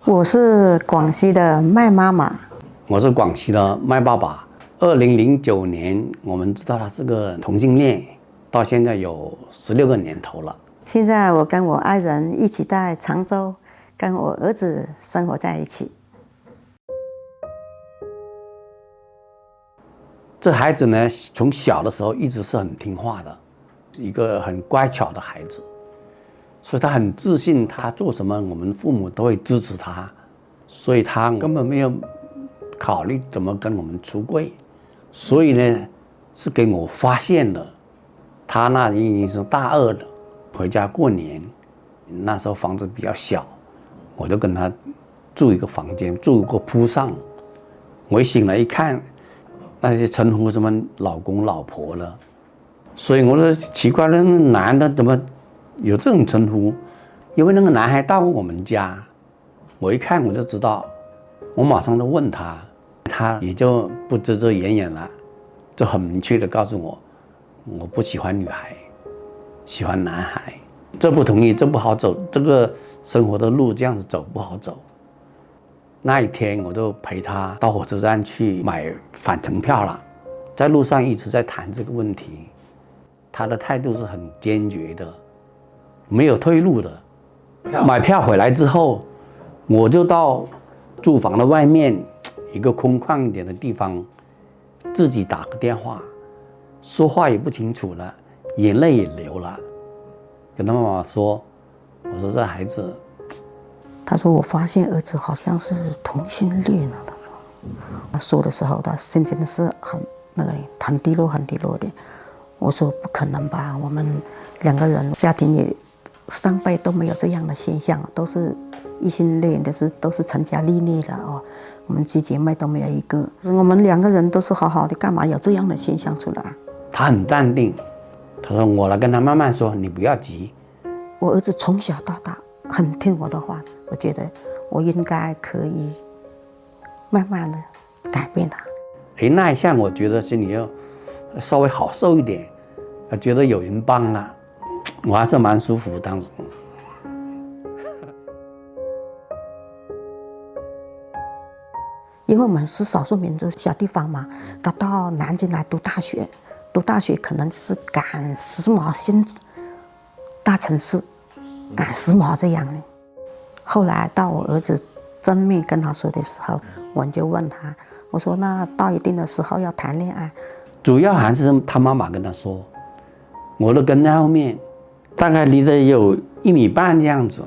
我是广西的麦妈妈，我是广西的麦爸爸。2009年，我们知道他是个同性恋，到现在有16个年头了。现在我跟我爱人一起在常州，跟我儿子生活在一起。这孩子呢，从小的时候一直是很听话的，一个很乖巧的孩子，所以他很自信，他做什么我们父母都会支持他，所以他根本没有考虑怎么跟我们出柜。所以呢，是给我发现了，他那已经是大2了，回家过年，那时候房子比较小，我就跟他住一个房间，住一个铺上。我一醒来一看，那些称呼什么老公老婆了，所以我说奇怪了，那男的怎么有这种称呼？因为那个男孩到我们家，我一看我就知道，我马上就问他，他也就不遮遮掩掩了，就很明确的告诉我，我不喜欢女孩，喜欢男孩，这不同意，这不好走，这个生活的路这样子走不好走。那一天我就陪他到火车站去买返程票了，在路上一直在谈这个问题，他的态度是很坚决的，没有退路的。买票回来之后，我就到住房的外面一个空旷一点的地方，自己打个电话，说话也不清楚了，眼泪也流了，跟他妈妈说，我说这孩子。他说我发现儿子好像是同性恋了。他说的时候，他心情是很低落，很低落的。我说不可能吧，我们2个人家庭里上辈都没有这样的现象，都是异性恋的，都是成家立业的哦。我们几姐妹都没有一个，我们2个人都是好好的，干嘛有这样的现象出来？他很淡定，他说我来跟他慢慢说，你不要急。我儿子从小到大很听我的话，我觉得我应该可以慢慢的改变他。那一下我觉得心里要稍微好受一点，觉得有人帮了，我还是蛮舒服当时。因为我们是少数民族小地方嘛，他到南京来读大学可能是赶时髦新大城市，赶时髦这样的。后来到我儿子正面跟他说的时候，我就问他，我说那到一定的时候要谈恋爱，主要还是他妈妈跟他说，我都跟在后面，大概离得有1.5米这样子，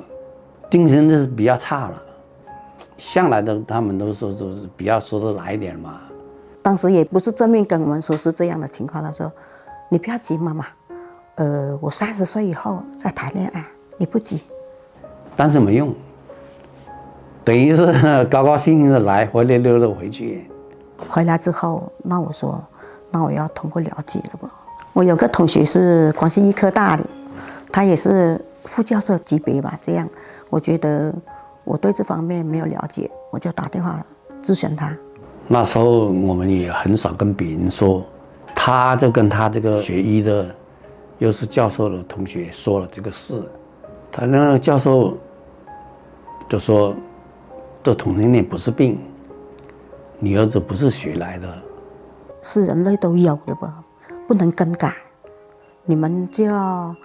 精神就是比较差了，向来的他们都说是比较说得来一点嘛。当时也不是正面跟我们说是这样的情况，他说你不要急妈妈，我30岁以后再谈恋爱，你不急。但是没用，等于是高高兴兴的来，灰溜溜的回去。回来之后，那我说，那我要通过了解了吧。我有个同学是广西医科大的，他也是副教授级别吧，这样我觉得我对这方面没有了解，我就打电话咨询他。那时候我们也很少跟别人说，他就跟他这个学医的，又是教授的同学说了这个事，他那个教授就说，这同性恋不是病，你儿子不是学来的，是人类都有的吧，不能更改，你们就要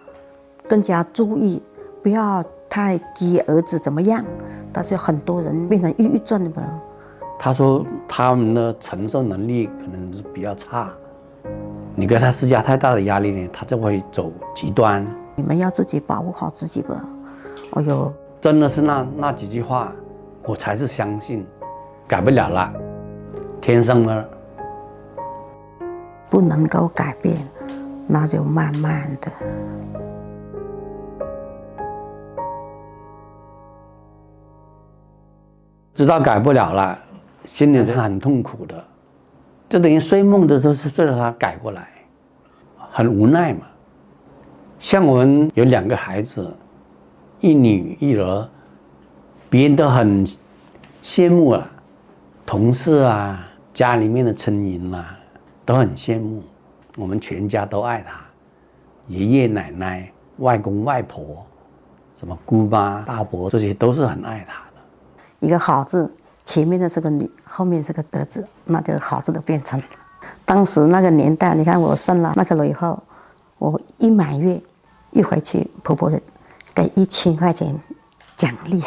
更加注意，不要太急儿子怎么样。但是很多人变成抑郁症了吧。他说他们的承受能力可能是比较差，你给他施加太大的压力呢，他就会走极端。你们要自己保护好自己吧。哎呦，真的是那几句话，我才是相信，改不了了，天生的，不能够改变，那就慢慢的。知道改不了了，心里是很痛苦的，就等于睡梦的时候是睡着他改过来，很无奈嘛。像我们有2个孩子，一女一儿，别人都很羡慕啊，同事啊，家里面的亲人啊，都很羡慕。我们全家都爱他，爷爷奶奶、外公外婆，什么姑妈、大伯，这些都是很爱他的。一个好字，前面的是个女，后面是个儿子，那就好字都变成了。当时那个年代，你看我生了那个了以后，我一满月一回去，婆婆给1000块钱奖励。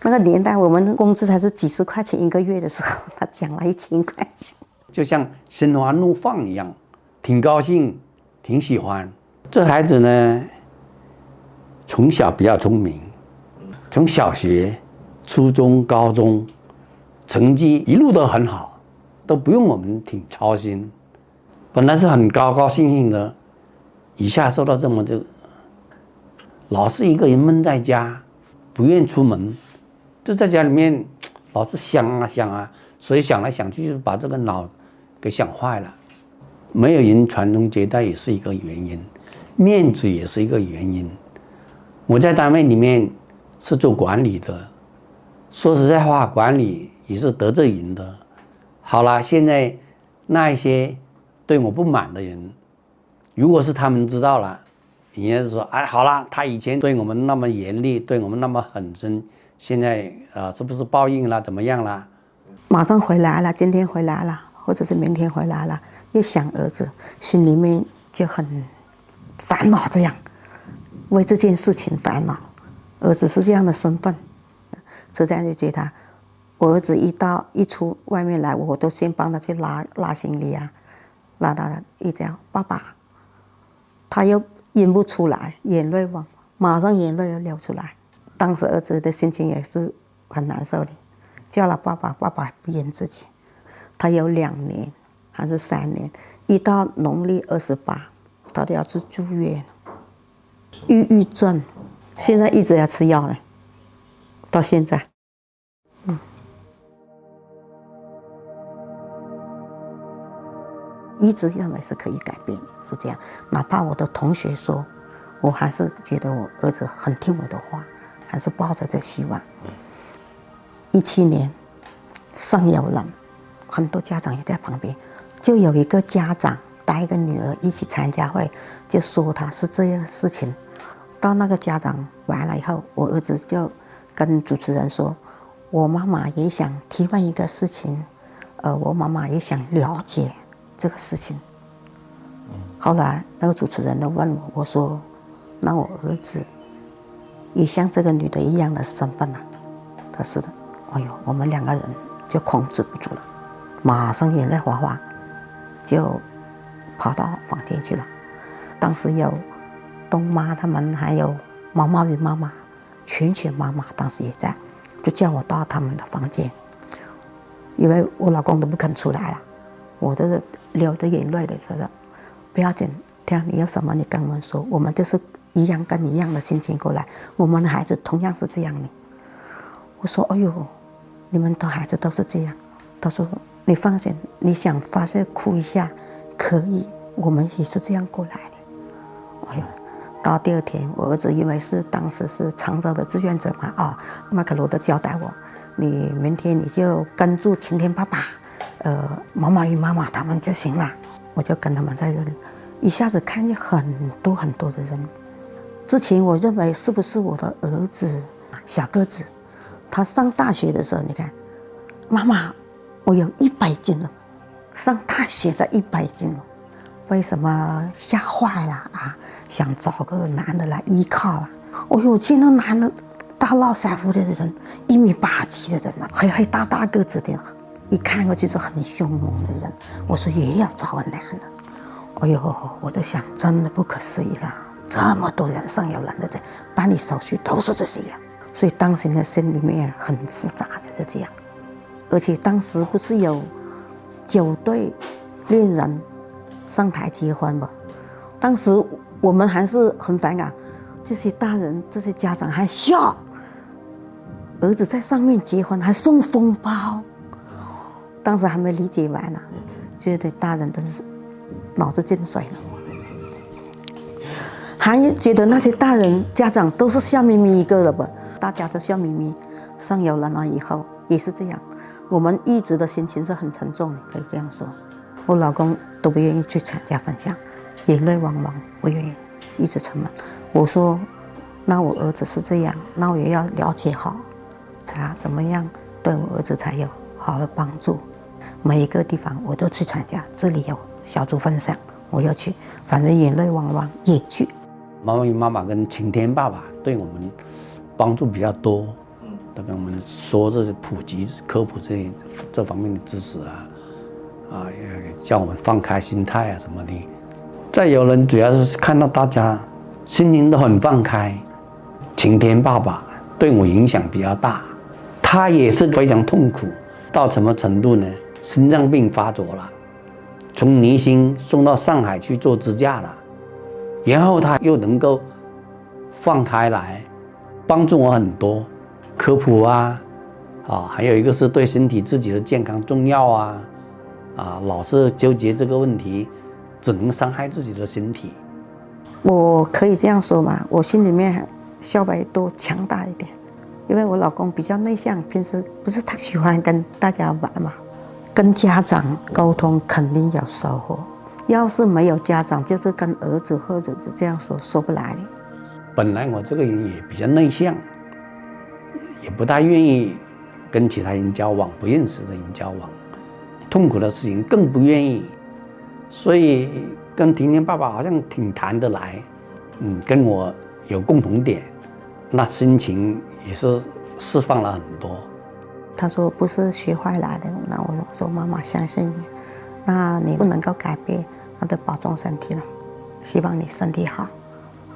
那个年代我们的工资才是几十块钱一个月的时候，他奖了1000块钱，就像心花怒放一样，挺高兴，挺喜欢。这孩子呢，从小比较聪明，从小学、初中、高中，成绩一路都很好，都不用我们挺操心。本来是很高高兴兴的，一下受到这么就，老是一个人闷在家，不愿出门，就在家里面老是想啊想啊，所以想来想去就把这个脑给想坏了。没有人传宗接代也是一个原因，面子也是一个原因。我在单位里面是做管理的，说实在话，管理也是得罪人的。好了，现在那一些对我不满的人，如果是他们知道了，人家就说：“哎，好了，他以前对我们那么严厉，对我们那么狠心，现在是不是报应了？怎么样了？”马上回来了，今天回来了，或者是明天回来了，又想儿子，心里面就很烦恼，这样为这件事情烦恼。儿子是这样的身份，车站就觉得我儿子一出外面来，我都先帮他去拉行李啊，拉到了一讲爸爸，他又演不出来，眼泪马上眼泪又流出来。当时儿子的心情也是很难受的，叫了爸爸，爸爸不认自己。他有2年还是3年，一到农历28，他都要去住院，抑郁症，现在一直要吃药呢，到现在。一直认为是可以改变的，是这样。哪怕我的同学说，我还是觉得我儿子很听我的话，还是抱着这希望。17年上有人，很多家长也在旁边，就有一个家长带一个女儿一起参加会，就说他是这样的事情。到那个家长完了以后，我儿子就跟主持人说，我妈妈也想提问一个事情，我妈妈也想了解这个事情。后来那个主持人就问我，我说那我儿子也像这个女的一样的身份啊？他是的。哎呦，我们2个人就控制不住了，马上眼泪哗哗，就跑到房间去了。当时有东妈他们，还有毛毛雨妈妈、全妈妈当时也在，就叫我到他们的房间，因为我老公都不肯出来了，我都是流着眼泪的说的，不要紧，听你有什么你跟我们说，我们就是一样跟你一样的心情过来，我们的孩子同样是这样的。我说哎呦，你们的孩子都是这样。他说你放心，你想发泄哭一下可以，我们也是这样过来的。哎呦，到第2天，我儿子因为是当时是常州的志愿者嘛，麦克罗德交代我，你明天你就跟住晴天爸爸、毛毛雨妈妈他们就行了。我就跟他们在这里，一下子看见很多很多的人。之前我认为是不是我的儿子小个子，他上大学的时候，你看，妈妈，我有100斤了，上大学才100斤了，为什么吓坏了啊？想找个男的来依靠啊？哦呦，见到男的大络腮胡的人，1.8米几的人啊，黑大个子的，一看过去就很凶猛的人。我说也要找个男的。哎呦，我就想真的不可思议了，这么多人上有人的人办理手续都是这些人，所以当时的心里面很复杂的，就这样。而且当时不是有9对恋人上台结婚吗？当时我们还是很反感，这些大人这些家长还笑，儿子在上面结婚还送风包，当时还没理解完呢，觉得大人真是脑子进水了，还觉得那些大人家长都是笑眯眯一个了吧，大家都笑眯眯。上有人了以后也是这样，我们一直的心情是很沉重的，可以这样说。我老公都不愿意去参加分享，眼泪汪汪，不愿意，一直沉闷。我说，那我儿子是这样，那我也要了解好，查怎么样对我儿子才有好的帮助。每一个地方我都去参加，这里有小组分享，我要去，反正眼泪汪汪也去。妈妈跟晴天爸爸对我们帮助比较多，特别我们说这些普及科普这方面的知识也叫我们放开心态什么的。再有人主要是看到大家心情都很放开，晴天爸爸对我影响比较大，他也是非常痛苦，到什么程度呢？心脏病发作了，从宜兴送到上海去做支架了，然后他又能够放开来，帮助我很多，科普还有一个是对身体自己的健康重要老是纠结这个问题，只能伤害自己的身体。我可以这样说嘛，我心里面稍微多强大一点，因为我老公比较内向，平时不是太喜欢跟大家玩嘛。跟家长沟通肯定有收获，要是没有家长，就是跟儿子或者是这样说不来的。本来我这个人也比较内向，也不大愿意跟其他人交往，不认识的人交往，痛苦的事情更不愿意，所以跟晴天爸爸好像挺谈得来，跟我有共同点，那心情也是释放了很多。他说不是学坏来的，那我说妈妈相信你，那你不能够改变，那就保重身体了，希望你身体好。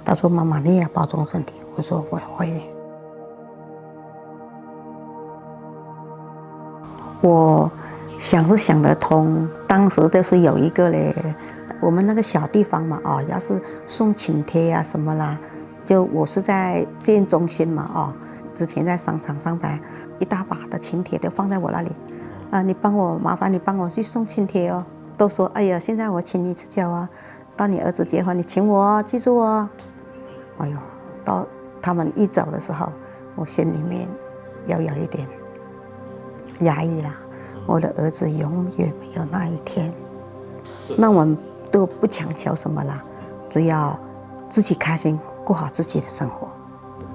他说妈妈你也保重身体，我说我会的。我想是想得通，当时就是有一个嘞，我们那个小地方嘛，要是送请帖什么啦，就我是在县中心嘛，之前在商场上班，一大把的请帖都放在我那里，麻烦你帮我去送请帖哦。都说哎呀，现在我请你吃酒到你儿子结婚你请我记住哦。哎呦，到他们一走的时候，我心里面又有一点压抑了。我的儿子永远没有那一天，那我们都不强求什么了，只要自己开心，过好自己的生活。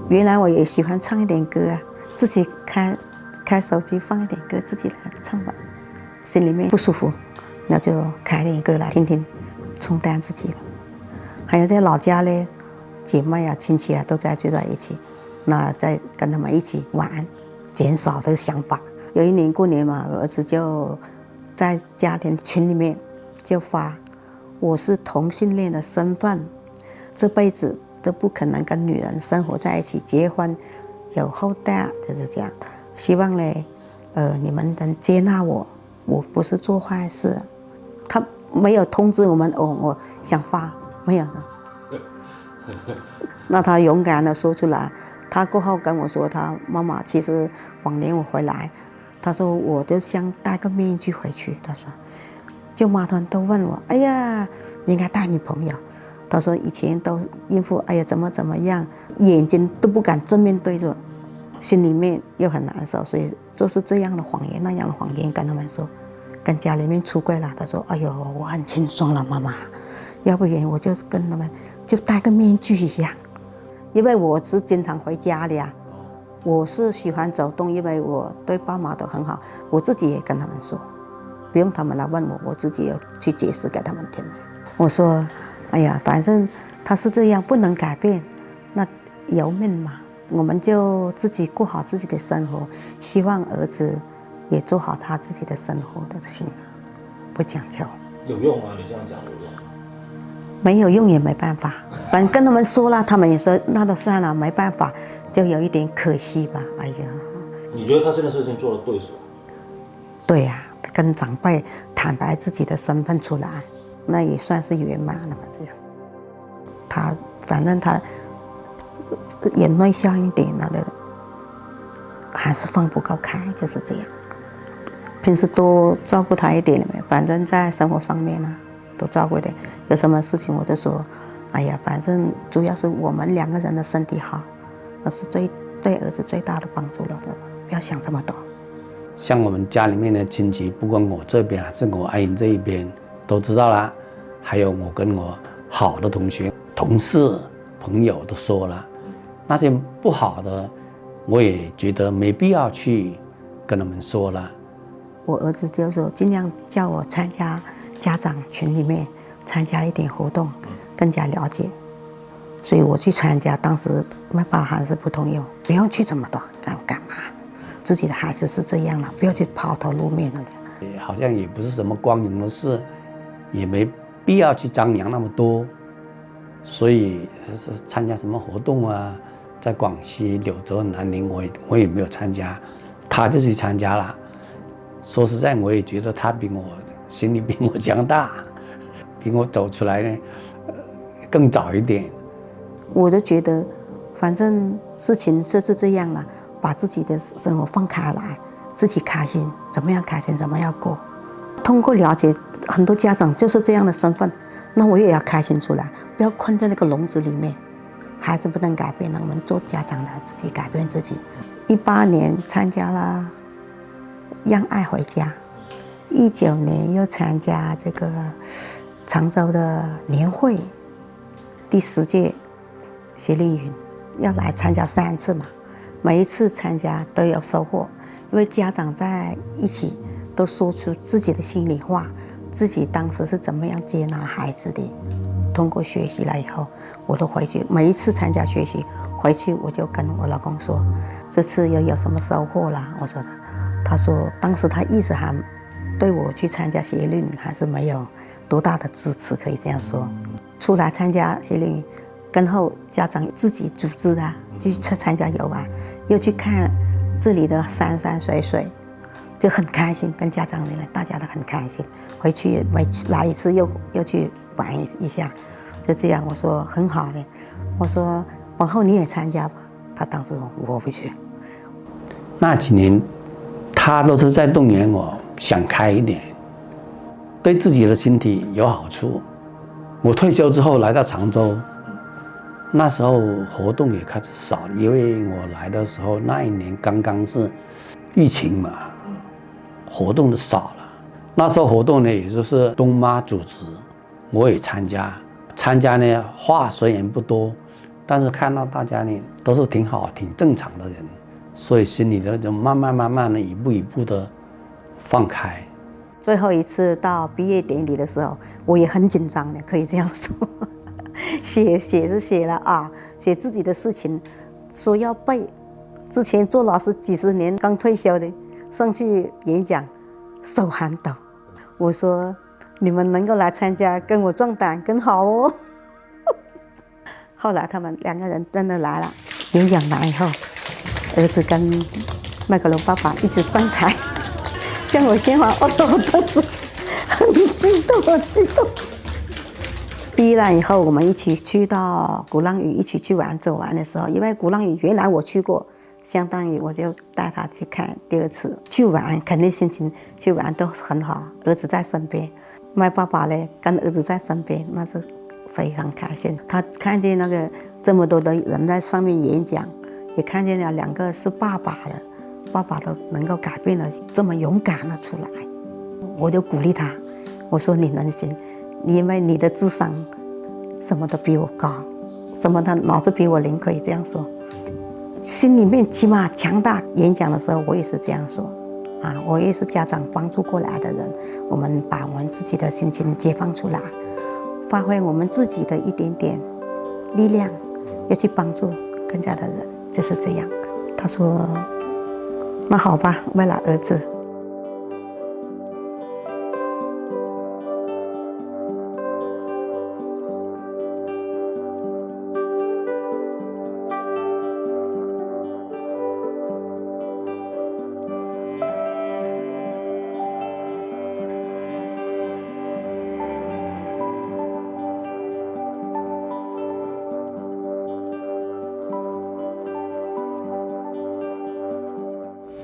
原来我也喜欢唱一点歌自己开手机放一点歌，自己来唱吧。心里面不舒服，那就开点歌来听听，冲淡自己了。还有在老家呢，姐妹亲戚都在聚在一起，那再跟他们一起玩，减少这个想法。有一年过年嘛，我儿子就在家庭群里面就发，我是同性恋的身份，这辈子都不可能跟女人生活在一起，结婚有后代，就是这样。希望呢，你们能接纳我，我不是做坏事。他没有通知我们我想发，没有。那他勇敢的说出来。他过后跟我说，他妈妈其实往年我回来，他说我就想戴个面具回去。他说，舅妈他们都问我，哎呀，应该带女朋友。他说以前都应付，哎呀怎么样，眼睛都不敢正面对着，心里面又很难受，所以就是这样的谎言那样的谎言跟他们说，跟家里面出柜了。他说，哎呦，我很轻松了妈妈，要不然我就跟他们就戴个面具一样。因为我是经常回家的我是喜欢走动，因为我对爸妈都很好，我自己也跟他们说，不用他们来问我，我自己也去解释给他们听。我说，哎呀，反正他是这样，不能改变，那由命嘛，我们就自己过好自己的生活，希望儿子也做好他自己的生活的心，不强求。有用吗？你这样讲有用吗？没有用也没办法，反正跟他们说了，他们也说那就算了，没办法，就有一点可惜吧。哎呀，你觉得他这件事情做得对是吧？对呀，跟长辈坦白自己的身份出来，那也算是圆满了嘛。这样，反正他眼内向一点，那的还是放不够开，就是这样。平时多照顾他一点了没？反正在生活上面多照顾一点，有什么事情我就说，哎呀，反正主要是我们两个人的身体好，那是对儿子最大的帮助了，不要想这么多。像我们家里面的亲戚，不管我这边还是我阿姨这一边，都知道了。还有我跟我好的同学、同事、朋友都说了，那些不好的我也觉得没必要去跟他们说了。我儿子就说尽量叫我参加家长群里面参加一点活动，更加了解。所以我去参加，当时我爸还是不同意，不用去这么多，干嘛？自己的孩子是这样了，不要去抛头露面了。好像也不是什么光荣的事，也没必要去张扬那么多。所以参加什么活动啊，在广西柳州、南宁，我也没有参加，他就去参加了。说实在，我也觉得他心里比我强大，比我走出来呢更早一点。我就觉得，反正事情是这样了，把自己的生活放开来，自己开心，怎么样开心怎么样过。通过了解很多家长就是这样的身份，那我也要开心出来，不要困在那个笼子里面。孩子不能改变了，我们做家长的自己改变自己。18年参加了让爱回家，19年又参加这个常州的年会，第10届协令营要来参加3次嘛，每一次参加都有收获，因为家长在一起都说出自己的心里话，自己当时是怎么样接纳孩子的。通过学习了以后，我都回去，每一次参加学习回去，我就跟我老公说，这次又有什么收获啦？我说的，他说当时他一直还对我去参加协令还是没有多大的支持，可以这样说。出来参加协令，跟后家长自己组织的去参加游玩，又去看这里的山山水水，就很开心，跟家长里面大家都很开心。回去每来一次又去玩一下，就这样。我说很好的，我说往后你也参加吧。他当时说我不去。那几年他都是在动员我想开一点，对自己的身体有好处。我退休之后来到常州，那时候活动也开始少了，因为我来的时候那一年刚刚是疫情嘛，活动都少了。那时候活动呢，也就是东妈组织，我也参加呢，话虽然不多，但是看到大家呢都是挺好、挺正常的人，所以心里头就慢慢的一步一步的放开。最后一次到毕业典礼的时候，我也很紧张的，可以这样说。写是写了啊，写自己的事情，说要背。之前做老师几十年，刚退休的，上去演讲，手很抖。我说你们能够来参加，跟我壮胆更好哦。后来他们2个人真的来了，演讲完以后，儿子跟麦克龙爸爸一直上台。向我献花，我当时很激动，很激动。毕业了以后，我们一起去到鼓浪屿，一起去走玩的时候，因为鼓浪屿原来我去过，相当于我就带他去看第2次。去玩肯定心情去玩都很好，儿子在身边，麦爸爸呢跟儿子在身边，那是非常开心。他看见那个这么多的人在上面演讲，也看见了2个是爸爸的。爸爸都能够改变了，这么勇敢的出来，我就鼓励他，我说你能行，因为你的智商什么都比我高，什么的脑子比我灵，可以这样说，心里面起码强大。演讲的时候我也是这样说啊，我也是家长帮助过来的人，我们把我们自己的心情解放出来，发挥我们自己的一点点力量，要去帮助更加的人，就是这样。他说那好吧，为了儿子。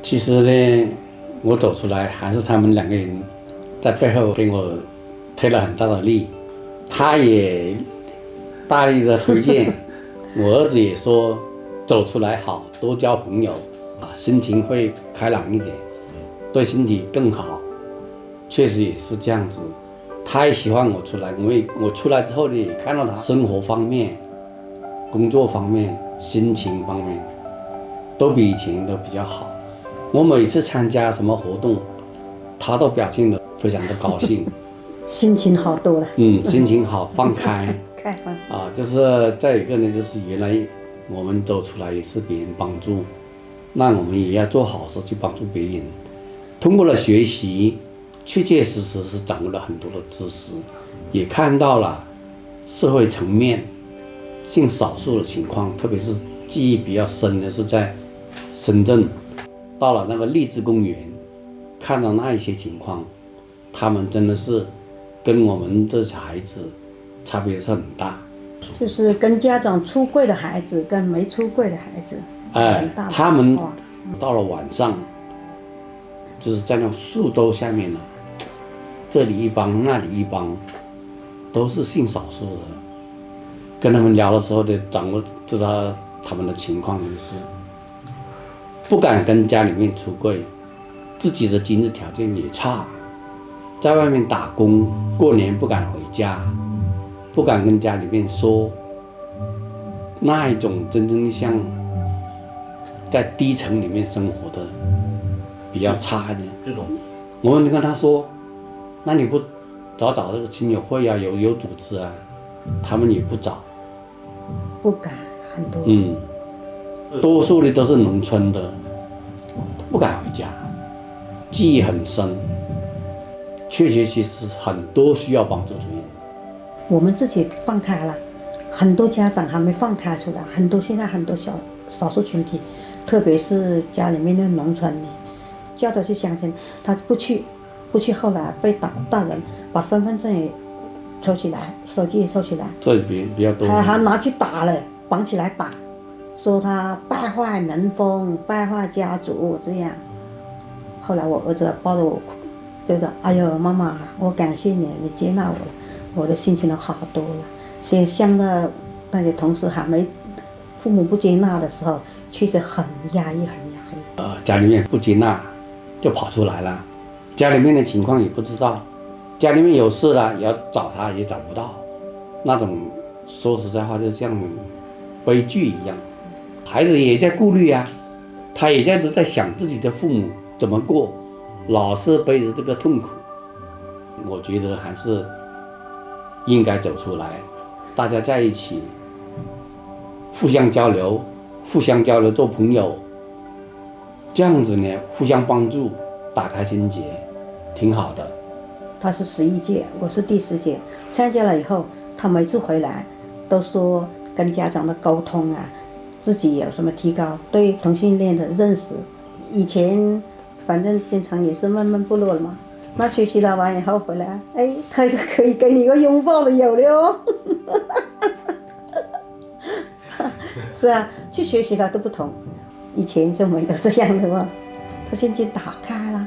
其实呢，我走出来还是他们2个人在背后给我推了很大的力，他也大力的推荐，我儿子也说走出来好，多交朋友啊，心情会开朗一点，对身体更好。确实也是这样子，他也喜欢我出来，因为我出来之后呢，也看到他生活方面、工作方面、心情方面都比以前都比较好。我每次参加什么活动，他都表现得非常的高兴，心情好多了。心情好，放开开放啊。就是再一个呢，就是原来我们走出来也是别人帮助，那我们也要做好事去帮助别人。通过了学习，确确实实是掌握了很多的知识，也看到了社会层面性少数的情况，特别是记忆比较深的是在深圳，到了那个荔枝公园，看到那一些情况，他们真的是跟我们这些孩子差别是很大。就是跟家长出柜的孩子跟没出柜的孩子，很大的他们变化到了晚上，就是在那树兜下面呢，这里一帮那里一帮，都是性少数的。跟他们聊的时候，就知道他们的情况，就是不敢跟家里面出柜，自己的经济条件也差，在外面打工，过年不敢回家，不敢跟家里面说，那一种真正像在低层里面生活的比较差一点。这种，我们跟他说，那你不找这个亲友会啊，有组织啊，他们也不找。不敢很多。多数的都是农村的，不敢回家，记忆很深，确确实实很多需要帮助的人。我们自己放开了，很多家长还没放开出来，现在很多少数群体，特别是家里面的农村的，叫他去相亲，他不去，后来被大人把身份证也抽起来，手机也抽起来，这比较多，还拿去打了，绑起来打，说他败坏门风，败坏家族这样。后来我儿子抱着我，就说：“哎呦，妈妈，我感谢你，你接纳我了，我的心情都好多了。”所以像那些同事还没父母不接纳的时候，确实很压抑，很压抑。家里面不接纳，就跑出来了，家里面的情况也不知道，家里面有事了也要找他也找不到，那种说实在话就像悲剧一样。孩子也在顾虑啊，他也都在想自己的父母怎么过，老是背着这个痛苦。我觉得还是应该走出来，大家在一起互相交流做朋友，这样子呢互相帮助，打开心结，挺好的。他是11届，我是第10届，参加了以后，他每次回来都说跟家长的沟通啊，自己有什么提高，对同性恋的认识。以前反正经常也是闷闷不乐的嘛，那学习了完以后回来，哎，他就可以给你一个拥抱的有了哦。是啊，去学习了都不同，以前就没有这样的嘛。他心情打开了，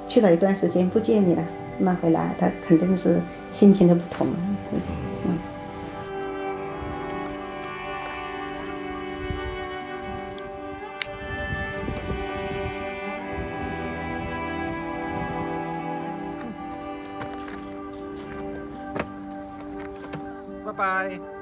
去了一段时间不见你了，那回来他肯定是心情都不同了。拜拜。